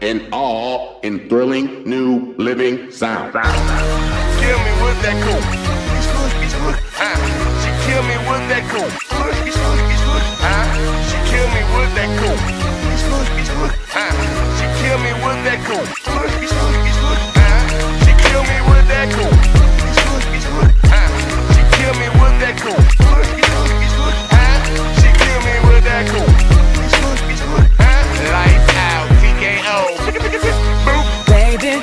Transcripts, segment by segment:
and all in thrilling new living sound. Kill me with that cool. She kill me with that cool. She kill me with that cool. She kill me with that cool. She kill me with that cool. She kill me with that cool. She kill me with that cool. Lights out, TKO. Baby,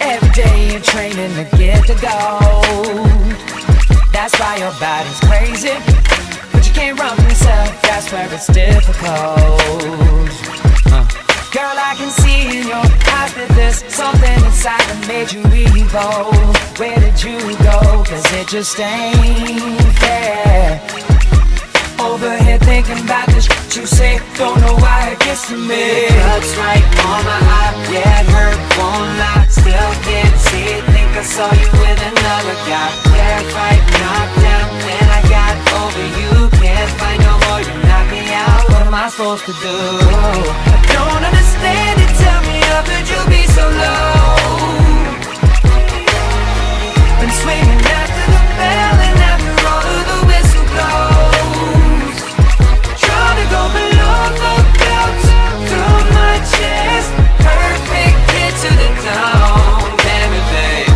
every day you're training to get the gold. That's why your body's crazy, but you can't run from yourself, that's where it's difficult. Girl, I can see in your eyes that there's something inside that made you evil. Where did you go? Cause it just ain't fair. Over here thinking about the shit you say, don't know why it gets to me. It cuts right on my eye, yeah it hurt, won't lie. Still can't see it, think I saw you with another guy. Terrified, knocked down, then I got over you. Can't find no more, you knock me out. What am I supposed to do? I don't understand it, tell me how could you be so low? Been swinging after the bell and after all of the whistle blows. Trying to go below the belt, through my chest. Perfect hit to the dome. Damn it, babe,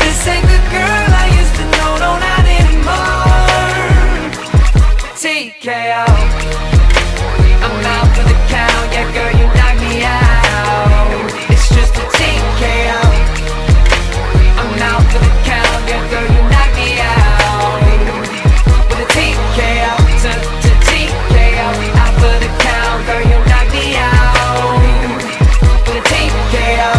this ain't the girl I used to know, no not anymore. TKO, I'm out for the count, yeah girl you knock me out. It's just a TKO, I'm out for the count, yeah girl you knock me out. With a TKO, to TKO, out for the count, girl you knock me out. With a TKO,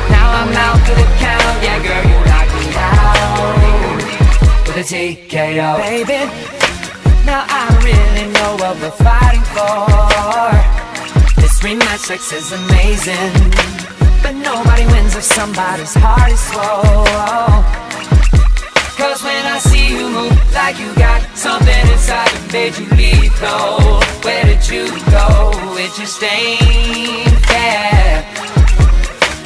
now I'm out for the count, yeah girl you knock me out. With a TKO, baby. Now I really know what we're fighting for. This rematch sex is amazing, but nobody wins if somebody's heart is slow. Cause when I see you move like you got something inside that made you lethal. Where did you go? It just ain't fair.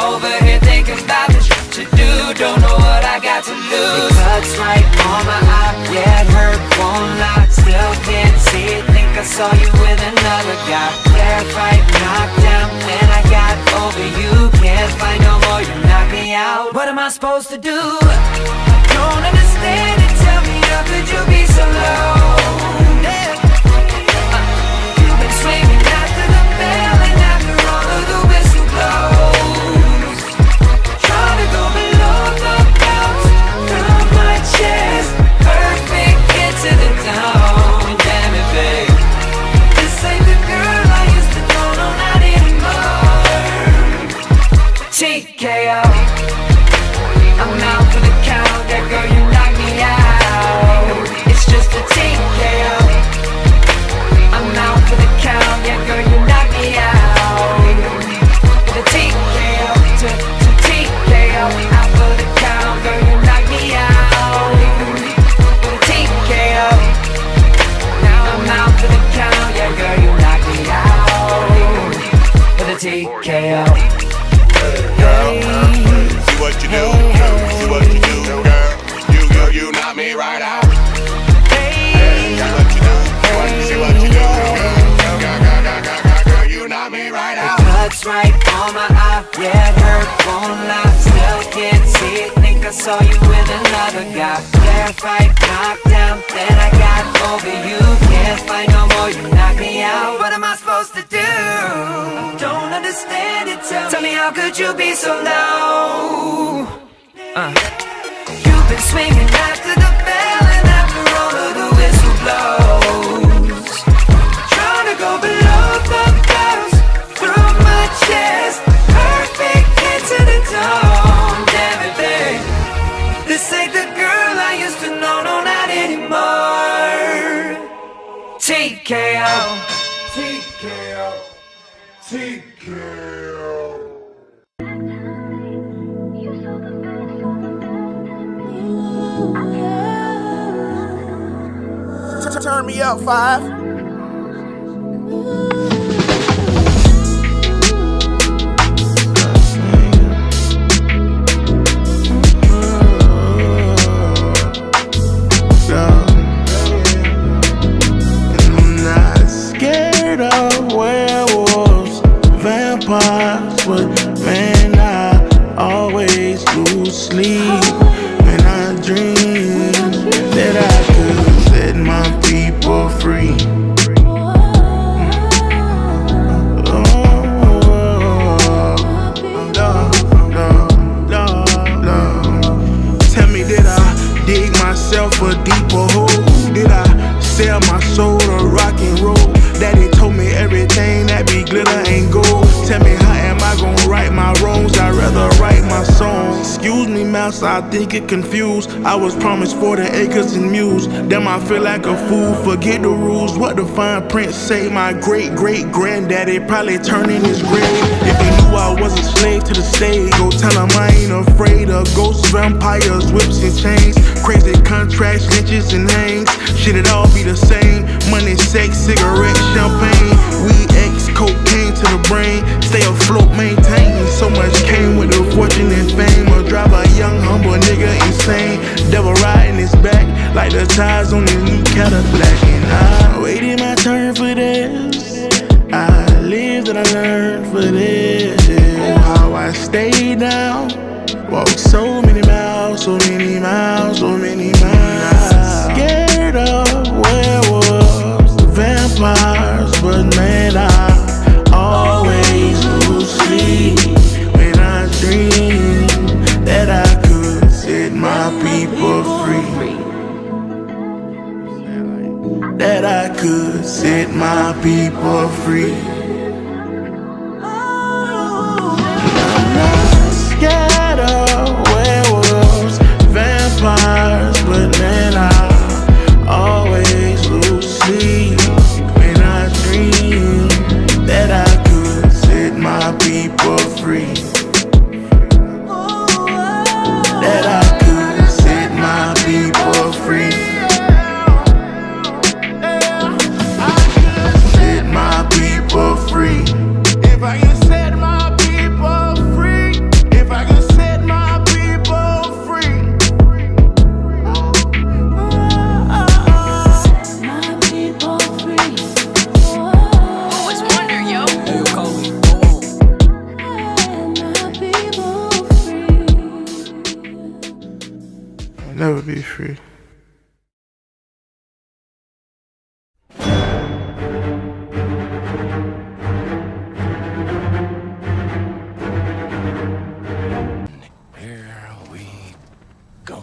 Over here thinking about the shit you do, don't know what I got to lose. It cuts right on my eye, yeah it hurt, won't lie. Still can't see it, think I saw you with another guy. Terrified, knocked down, then I got over you. Can't find no more, you knock me out. What am I supposed to do? I don't understand it, tell me how could you be so low? You've been swinging after the bell and after all of the whistle blows. Trying to go below the belt, through my chest. Perfect hit to the dome. Damn it, babe, this ain't the girl I used to know, no not anymore. TKO, I'm out for the count, that girl you knock me out. It's just a TKO, I'm out for the count, yeah girl you knock me out. With a TKO, to TKO, out for the count, girl you knock me out. With a TKO, now I'm out for the count, yeah girl you knock me out. With a TKO. See what you do, see what you do, girl. You knock me right out. See what you do, see what you do, girl. You knock me right out. It cuts right on my eye, yeah it hurt, won't lie. Still can't see it, think I saw you with another guy. Terrified, knocked down, then I got over you. Can't find no more, you knock me out. What am I supposed to do? Don't understand it, tell me how could you be so low? You've been swinging after the bell and after all of the whistle blows. Trying to go below the belt, through my chest. Perfect hit to the dome. Damn it, babe, this ain't the girl I used to know, no not anymore. TKO, TKO, TKO. Turn me up, 5. vampires, but man, I always lose sleep when I dream that I could set my people free. Tell me, did I dig myself a deeper hole? Did I sell my soul to rock and roll? Daddy told me everything that be glitter ain't gold. Tell me, how am I gonna right my wrongs? I'd rather write my songs. Excuse me, mouse, I think it confused. I was promised 40 acres and mules. Damn, I feel like a fool. Forget the rules, what the fine print say. My great-great-granddaddy probably turning his grave. If he knew I was a slave to the stage, go tell him I ain't afraid of ghosts, vampires, whips and chains. Crazy contracts, lynches and hangs. Should it all be the same? Money, sex, cigarettes, champagne, weed, X, cocaine to the brain. Stay afloat, maintain. So much came with the fortune and fame. Or drive a young, humble nigga insane. Devil riding his back like the tires on his new Cadillac. And I waited my turn for this. I lived and I learned for this. How I stayed down, walked so many miles, so many miles, so many miles. Scared of werewolves, vampires, but man, I always lose sleep when I dream that I could set my people free. That I could set my people free. I'm not scared of werewolves, vampires, but man, I always lose sleep when I dream that I could set my people free. That I could set my people free. Set my people free. If I can set my people free. If I can set my people free. My people free. Oh, it's Wonder, yo. Hey, yo, Kobe, go on. My people free. I'll never be free. Here we go.